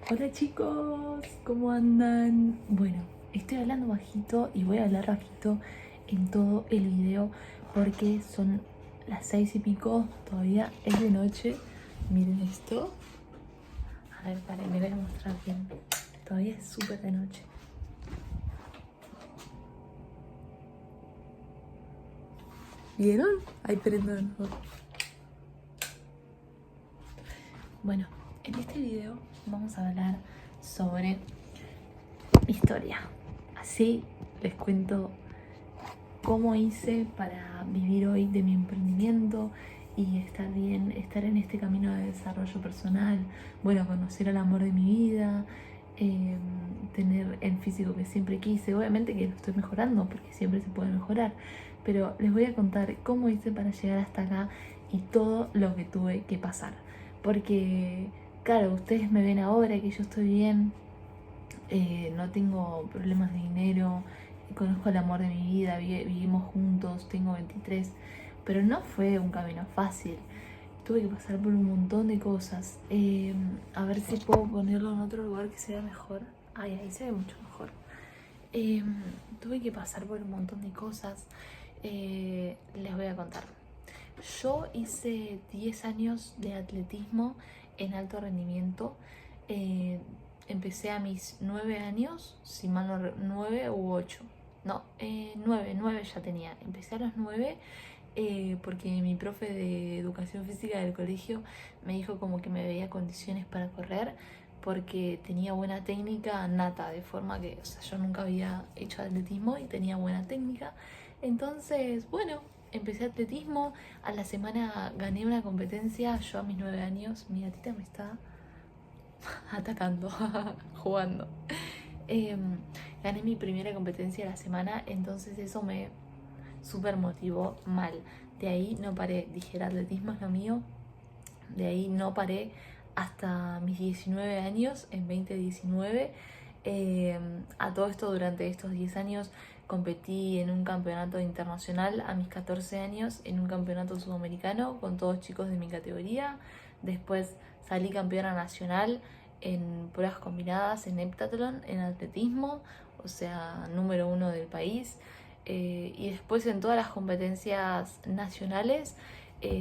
Hola chicos, ¿cómo andan? Bueno, estoy hablando bajito y voy a hablar bajito en todo el video porque son las 6 y pico, todavía es de noche. Miren esto. A ver, paren, me voy a mostrar bien. Todavía es súper de noche. ¿Vieron? Ahí prendo de nuevo. Bueno, en este video vamos a hablar sobre mi historia. Así les cuento cómo hice para vivir hoy de mi emprendimiento y estar bien, estar en este camino de desarrollo personal, bueno, conocer al amor de mi vida, tener el físico que siempre quise. Obviamente que lo estoy mejorando porque siempre se puede mejorar, pero les voy a contar cómo hice para llegar hasta acá y todo lo que tuve que pasar. Porque, claro, ustedes me ven ahora que yo estoy bien, no tengo problemas de dinero, conozco el amor de mi vida, vivimos juntos, tengo 23, pero no fue un camino fácil. Tuve que pasar por un montón de cosas. A ver si puedo ponerlo en otro lugar que sea mejor. Ay, ahí se ve mucho mejor. Eh, Tuve que pasar por un montón de cosas. Les voy a contar. Yo hice 10 años de atletismo en alto rendimiento. Eh, Empecé a mis 9 años, si mal no 9 u 8. No, 9 ya tenía. Empecé a los 9 porque mi profe de educación física del colegio me dijo como que me veía condiciones para correr porque tenía buena técnica nata, de forma que, o sea, yo nunca había hecho atletismo y tenía buena técnica. Entonces, bueno, empecé atletismo. A la semana gané una competencia, yo a mis 9 años, mi gatita me está atacando, jugando. Gané mi primera competencia de la semana, entonces eso me súper motivó mal. De ahí no paré, dije, el atletismo es lo mío. De ahí no paré hasta mis 19 años, en 2019. A todo esto, durante estos 10 años, competí en un campeonato internacional a mis 14 años, en un campeonato sudamericano con todos chicos de mi categoría. Después salí campeona nacional en pruebas combinadas, en heptatlón, en atletismo, o sea, número 1 del país. Y después en todas las competencias nacionales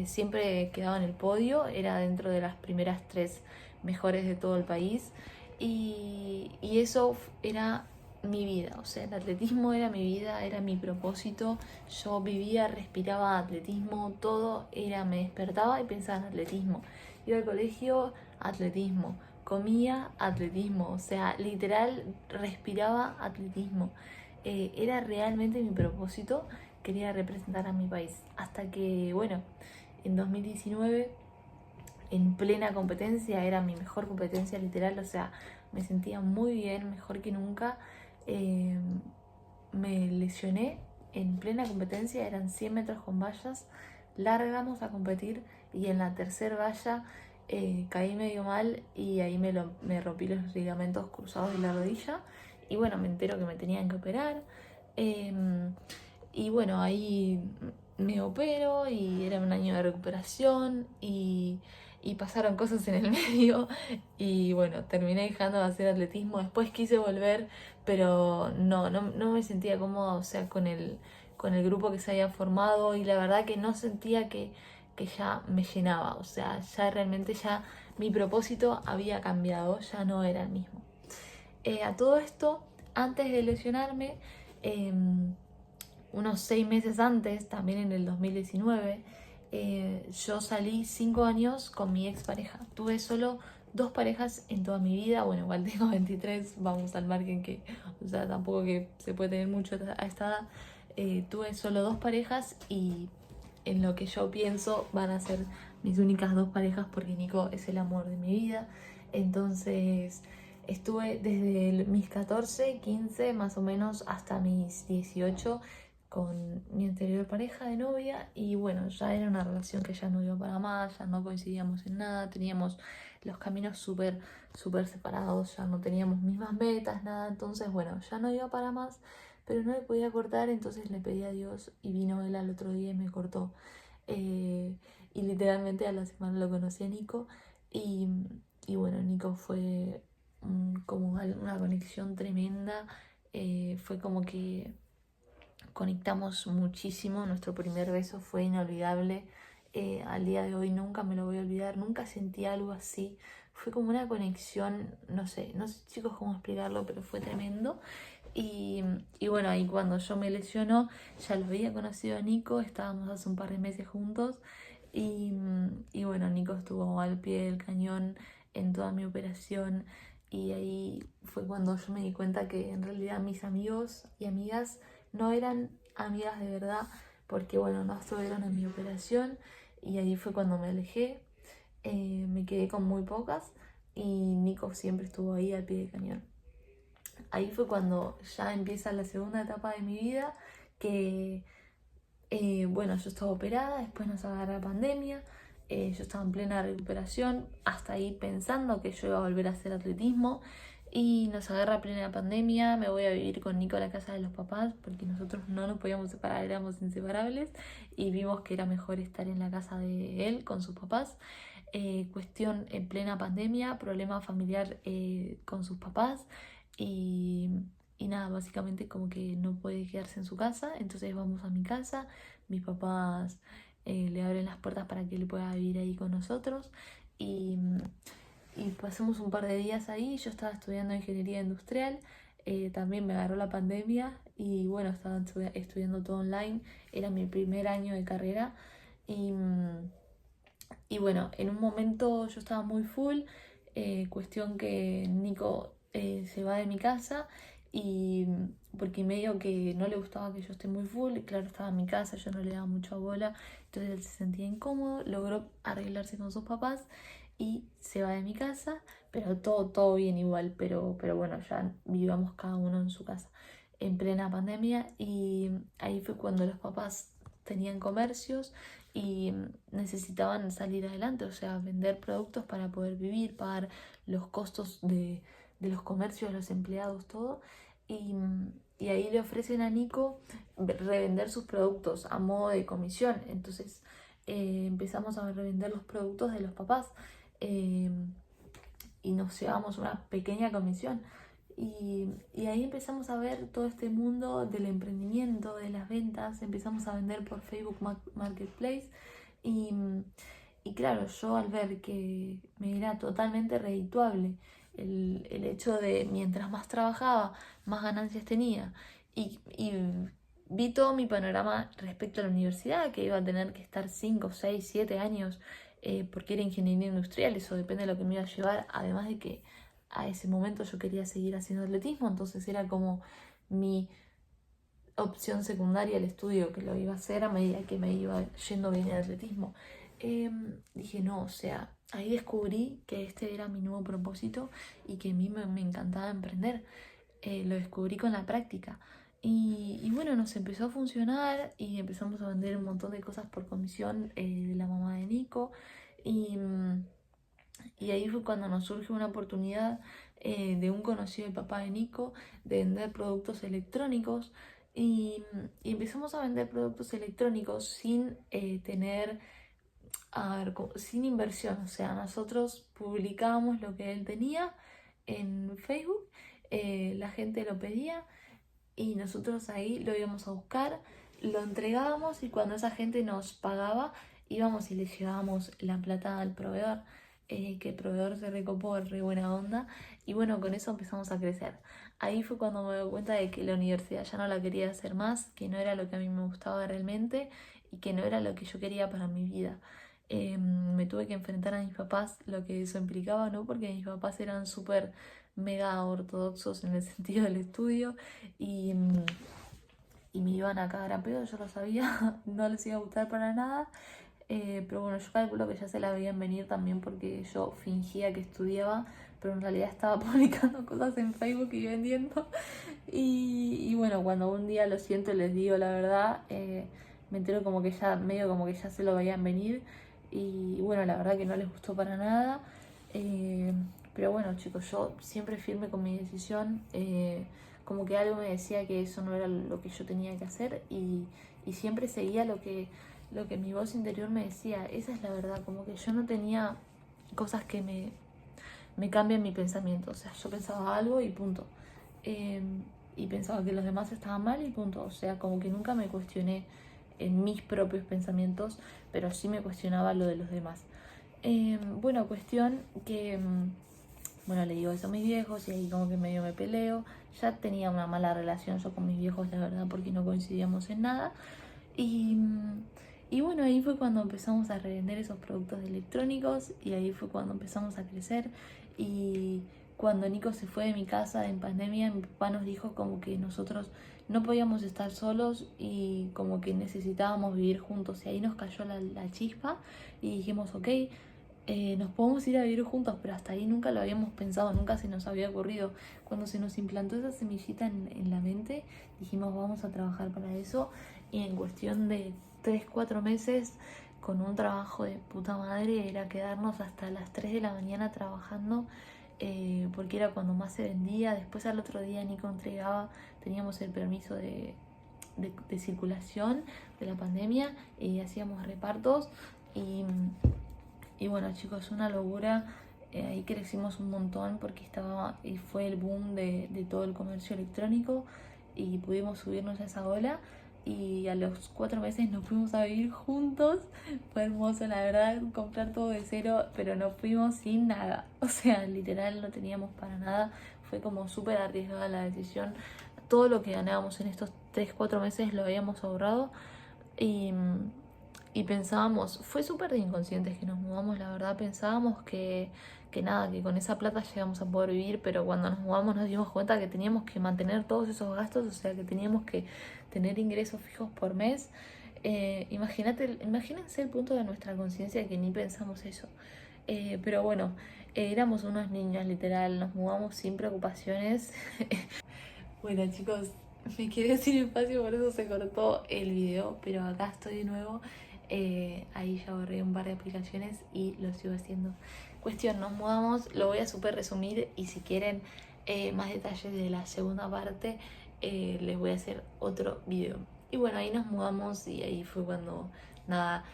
siempre quedaba en el podio, era dentro de las primeras 3 mejores de todo el país y eso era mi vida, o sea, el atletismo era mi vida, era mi propósito, yo vivía, respiraba atletismo, todo era, me despertaba y pensaba en atletismo, iba al colegio, atletismo, comía atletismo, o sea, literal respiraba atletismo. Era realmente mi propósito, quería representar a mi país. Hasta que, bueno, en 2019, en plena competencia, era mi mejor competencia literal, o sea, me sentía muy bien, mejor que nunca. Eh, Me lesioné en plena competencia, eran 100 metros con vallas, largamos a competir y en la tercera valla caí medio mal y ahí me rompí los ligamentos cruzados de la rodilla y bueno, me entero que me tenían que operar. Eh, y bueno, ahí me opero y era un año de recuperación y pasaron cosas en el medio y bueno, terminé dejando de hacer atletismo. Después quise volver, pero no me sentía cómoda, o sea, con el grupo que se había formado y la verdad que no sentía que ya me llenaba, o sea, ya realmente ya mi propósito había cambiado, ya no era el mismo. A todo esto, antes de lesionarme, unos 6 meses antes, también en el 2019, yo salí 5 años con mi expareja. Tuve solo 2 parejas en toda mi vida. Bueno, igual tengo 23, vamos al margen que, o sea, tampoco que se puede tener mucho a esta edad. Tuve solo 2 parejas y en lo que yo pienso van a ser mis únicas 2 parejas porque Nico es el amor de mi vida. Entonces estuve desde mis 14, 15 más o menos hasta mis 18 con mi anterior pareja de novia y bueno, ya era una relación que ya no iba para más, ya no coincidíamos en nada, teníamos los caminos súper separados, ya no teníamos mismas metas, nada, entonces bueno, ya no iba para más, pero no le podía cortar, entonces le pedí a Dios y vino él al otro día y me cortó. Y literalmente a la semana lo conocí a Nico y, y bueno, Nico fue como una conexión tremenda. Fue como que conectamos muchísimo. Nuestro primer beso fue inolvidable. Al día de hoy nunca me lo voy a olvidar, nunca sentí algo así. Fue como una conexión, no sé chicos cómo explicarlo, pero fue tremendo. Y bueno, ahí cuando yo me lesionó, ya lo había conocido a Nico, estábamos hace un par de meses juntos. Y bueno, Nico estuvo al pie del cañón en toda mi operación. Y ahí fue cuando yo me di cuenta que en realidad mis amigos y amigas no eran amigas de verdad, porque bueno, no estuvieron en mi operación. Y ahí fue cuando me alejé. Me quedé con muy pocas y Nico siempre estuvo ahí al pie del cañón. Ahí fue cuando ya empieza la segunda etapa de mi vida, que bueno, yo estaba operada, después nos agarra la pandemia, yo estaba en plena recuperación, hasta ahí pensando que yo iba a volver a hacer atletismo, y nos agarra plena pandemia. Me voy a vivir con Nico a la casa de los papás porque nosotros no nos podíamos separar, éramos inseparables, y vimos que era mejor estar en la casa de él con sus papás. Cuestión en plena pandemia, problema familiar con sus papás, y, y nada, básicamente como que no puede quedarse en su casa, entonces vamos a mi casa. Mis papás le abren las puertas para que él pueda vivir ahí con nosotros, y, y pasamos un par de días ahí. Yo estaba estudiando ingeniería industrial, también me agarró la pandemia y bueno, estaba estudiando todo online, era mi primer año de carrera. Y bueno, en un momento yo estaba muy full, cuestión que Nico se va de mi casa, y porque medio que no le gustaba que yo esté muy full, y claro, estaba en mi casa, yo no le daba mucha bola, entonces él se sentía incómodo, logró arreglarse con sus papás y se va de mi casa, pero todo bien igual, pero bueno, ya vivíamos cada uno en su casa en plena pandemia. Y ahí fue cuando los papás tenían comercios y necesitaban salir adelante, o sea, vender productos para poder vivir, pagar los costos de los comercios, los empleados, todo. Y, y ahí le ofrecen a Nico revender sus productos a modo de comisión. Entonces empezamos a revender los productos de los papás, eh, y nos llevamos una pequeña comisión. Y ahí empezamos a ver todo este mundo del emprendimiento, de las ventas. Empezamos a vender por Facebook Marketplace. Y, y claro, yo al ver que me era totalmente redituable el hecho de mientras más trabajaba, más ganancias tenía. Y vi todo mi panorama respecto a la universidad, que iba a tener que estar 5 6 7 años, porque era ingeniería industrial, eso depende de lo que me iba a llevar, además de que a ese momento yo quería seguir haciendo atletismo, entonces era como mi opción secundaria el estudio, que lo iba a hacer a medida que me iba yendo bien el atletismo. Dije, no, o sea, ahí descubrí que este era mi nuevo propósito y que a mí me encantaba emprender. Lo descubrí con la práctica. Y bueno, nos empezó a funcionar y empezamos a vender un montón de cosas por comisión de la mamá de Nico. Y, y ahí fue cuando nos surge una oportunidad de un conocido del papá de Nico de vender productos electrónicos. Y empezamos a vender productos electrónicos sin tener, a ver, sin inversión. O sea, nosotros publicábamos lo que él tenía en Facebook, la gente lo pedía y nosotros ahí lo íbamos a buscar, lo entregábamos, y cuando esa gente nos pagaba, íbamos y le llevábamos la plata al proveedor, que el proveedor se recopó, re buena onda. Y bueno, con eso empezamos a crecer. Ahí fue cuando me doy cuenta de que la universidad ya no la quería hacer más, que no era lo que a mí me gustaba realmente y que no era lo que yo quería para mi vida. Me tuve que enfrentar a mis papás, lo que eso implicaba, ¿no? Porque mis papás eran súper mega ortodoxos en el sentido del estudio, y, y me iban a cagar a pedo, yo lo sabía, no les iba a gustar para nada. Pero bueno, yo calculo que ya se la veían venir también porque yo fingía que estudiaba, pero en realidad estaba publicando cosas en Facebook y vendiendo. Y bueno, cuando un día lo siento y les digo la verdad, me entero como que ya, medio como que ya se lo veían venir. Y bueno, la verdad que no les gustó para nada. Pero bueno, chicos, yo siempre firme con mi decisión. Como que algo me decía que eso no era lo que yo tenía que hacer, y siempre seguía lo que mi voz interior me decía. Esa es la verdad, como que yo no tenía cosas que me cambia mi pensamiento. O sea, yo pensaba algo y punto. Y pensaba que los demás estaban mal y punto. O sea, como que nunca me cuestioné en mis propios pensamientos, pero sí me cuestionaba lo de los demás. Bueno, cuestión que, bueno, le digo eso a mis viejos y ahí como que medio me peleo. Ya tenía una mala relación yo con mis viejos, la verdad, porque no coincidíamos en nada. Y, y bueno, ahí fue cuando empezamos a revender esos productos electrónicos y ahí fue cuando empezamos a crecer. Y cuando Nico se fue de mi casa en pandemia, mi papá nos dijo como que nosotros no podíamos estar solos y como que necesitábamos vivir juntos. Y ahí nos cayó la chispa y dijimos, ok, nos podemos ir a vivir juntos, pero hasta ahí nunca lo habíamos pensado, nunca se nos había ocurrido. Cuando se nos implantó esa semillita en la mente, dijimos vamos a trabajar para eso y en cuestión de 3-4 meses, con un trabajo de puta madre, era quedarnos hasta las 3 de la mañana trabajando, porque era cuando más se vendía. Después al otro día Nico entregaba, teníamos el permiso de circulación de la pandemia y hacíamos repartos y bueno, chicos, una locura. Ahí crecimos un montón porque fue el boom de todo el comercio electrónico y pudimos subirnos a esa ola. Y a los 4 meses nos fuimos a vivir juntos. Fue hermoso, la verdad, comprar todo de cero, pero nos fuimos sin nada. O sea, literal no teníamos para nada. Fue como súper arriesgada la decisión. Todo lo que ganábamos en estos 3-4 meses lo habíamos ahorrado. Y pensábamos, fue súper de inconscientes que nos mudamos, la verdad, pensábamos que nada, que con esa plata llegamos a poder vivir, pero cuando nos mudamos nos dimos cuenta que teníamos que mantener todos esos gastos, o sea, que teníamos que tener ingresos fijos por mes. Imagínense el punto de nuestra conciencia que ni pensamos eso. Pero bueno, éramos unos niños, literal, nos mudamos sin preocupaciones. Bueno, chicos, me quedé sin espacio, por eso se cortó el video, pero acá estoy de nuevo. Ahí ya borré un par de aplicaciones y lo sigo haciendo. Cuestión, nos mudamos, lo voy a súper resumir y si quieren más detalles de la segunda parte, les voy a hacer otro video. Y bueno, ahí nos mudamos y ahí fue cuando, nada,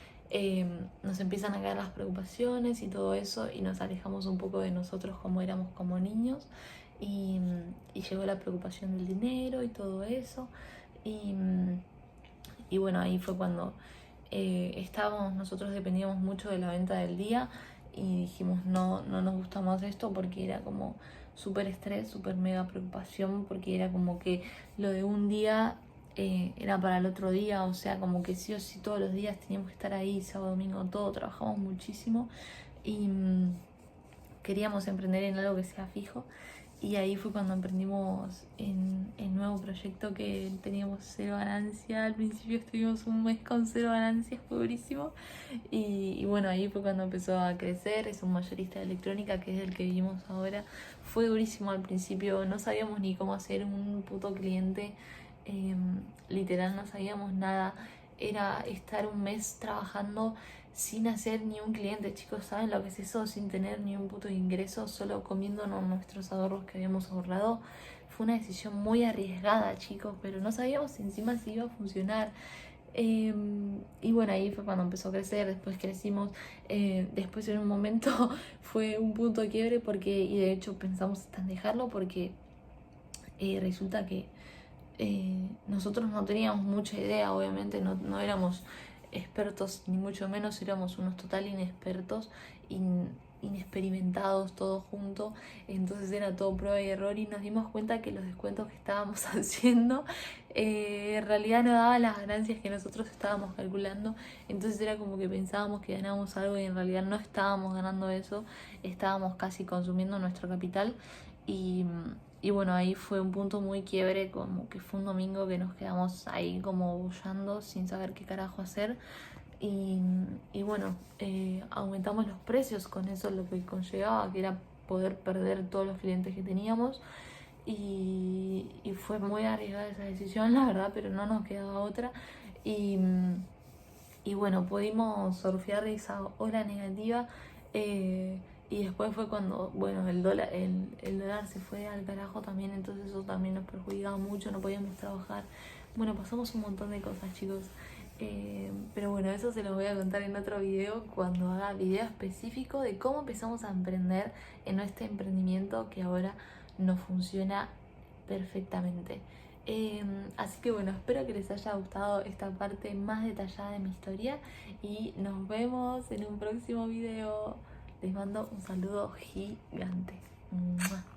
nos empiezan a caer las preocupaciones y todo eso y nos alejamos un poco de nosotros como éramos como niños. Y llegó la preocupación del dinero y todo eso. Y bueno, ahí fue cuando nosotros dependíamos mucho de la venta del día y dijimos no nos gusta más esto porque era como súper estrés, súper mega preocupación, porque era como que lo de un día era para el otro día, o sea, como que sí o sí todos los días teníamos que estar ahí, sábado, domingo, todo, trabajamos muchísimo y queríamos emprender en algo que sea fijo. Y ahí fue cuando emprendimos en el nuevo proyecto que teníamos cero ganancia. Al principio estuvimos un mes con cero ganancias, fue durísimo. Y bueno, ahí fue cuando empezó a crecer. Es un mayorista de electrónica, que es el que vivimos ahora. Fue durísimo al principio, no sabíamos ni cómo hacer un puto cliente. Literal, no sabíamos nada. Era estar un mes trabajando sin hacer ni un cliente, chicos. ¿Saben lo que es eso? Sin tener ni un puto ingreso, solo comiéndonos nuestros ahorros que habíamos ahorrado. Fue una decisión muy arriesgada, chicos, pero no sabíamos encima si iba a funcionar. Y bueno, ahí fue cuando empezó a crecer, después crecimos, después en un momento fue un punto de quiebre y de hecho pensamos hasta en dejarlo porque resulta que nosotros no teníamos mucha idea, obviamente no éramos expertos, ni mucho menos, éramos unos total inexpertos, inexperimentados todos juntos, entonces era todo prueba y error y nos dimos cuenta que los descuentos que estábamos haciendo en realidad no daban las ganancias que nosotros estábamos calculando, entonces era como que pensábamos que ganábamos algo y en realidad no estábamos ganando eso, estábamos casi consumiendo nuestro capital y bueno, ahí fue un punto muy quiebre, como que fue un domingo que nos quedamos ahí como bullando sin saber qué carajo hacer. Y bueno, aumentamos los precios con eso, lo que conllevaba, que era poder perder todos los clientes que teníamos. Y fue muy arriesgada esa decisión, la verdad, pero no nos quedaba otra. Y bueno, pudimos surfear esa ola negativa. Y después fue cuando, bueno, el dólar se fue al carajo también, entonces eso también nos perjudicaba mucho, no podíamos trabajar. Bueno, pasamos un montón de cosas, chicos. Pero bueno, eso se los voy a contar en otro video cuando haga video específico de cómo empezamos a emprender en este emprendimiento que ahora no funciona perfectamente. Así que bueno, espero que les haya gustado esta parte más detallada de mi historia y nos vemos en un próximo video. Les mando un saludo gigante. ¡Mua!